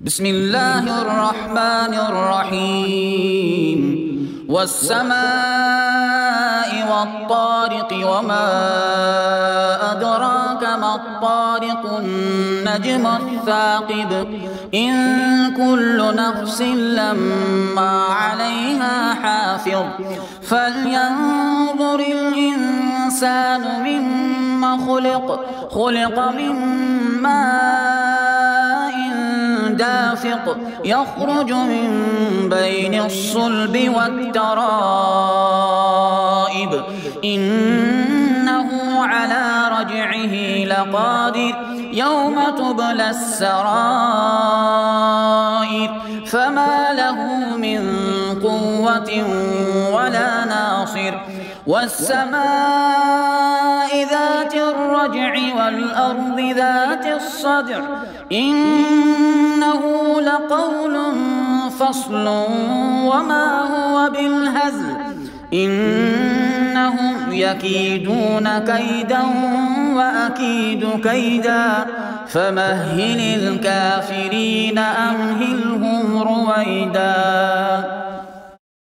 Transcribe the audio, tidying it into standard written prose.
بسم الله الرحمن الرحيم والسماء والطارق وما أدراك ما الطارق النجم الثاقب إن كل نفس لما عليها حافظ فلينظر الإنسان مما خلق من ماء دافق يخرج من بين الصلب والترائب إنه على رجعه لقادر يوم تبلى السرائر فما له من قوة ولا ناصر والسماء ذات الرجع والأرض ذات الصدع إنه لقول فصل وما هو بالهزل إنهم يكيدون كيدا وأكيد كيدا فمهل الكافرين أمهلهم رويدا.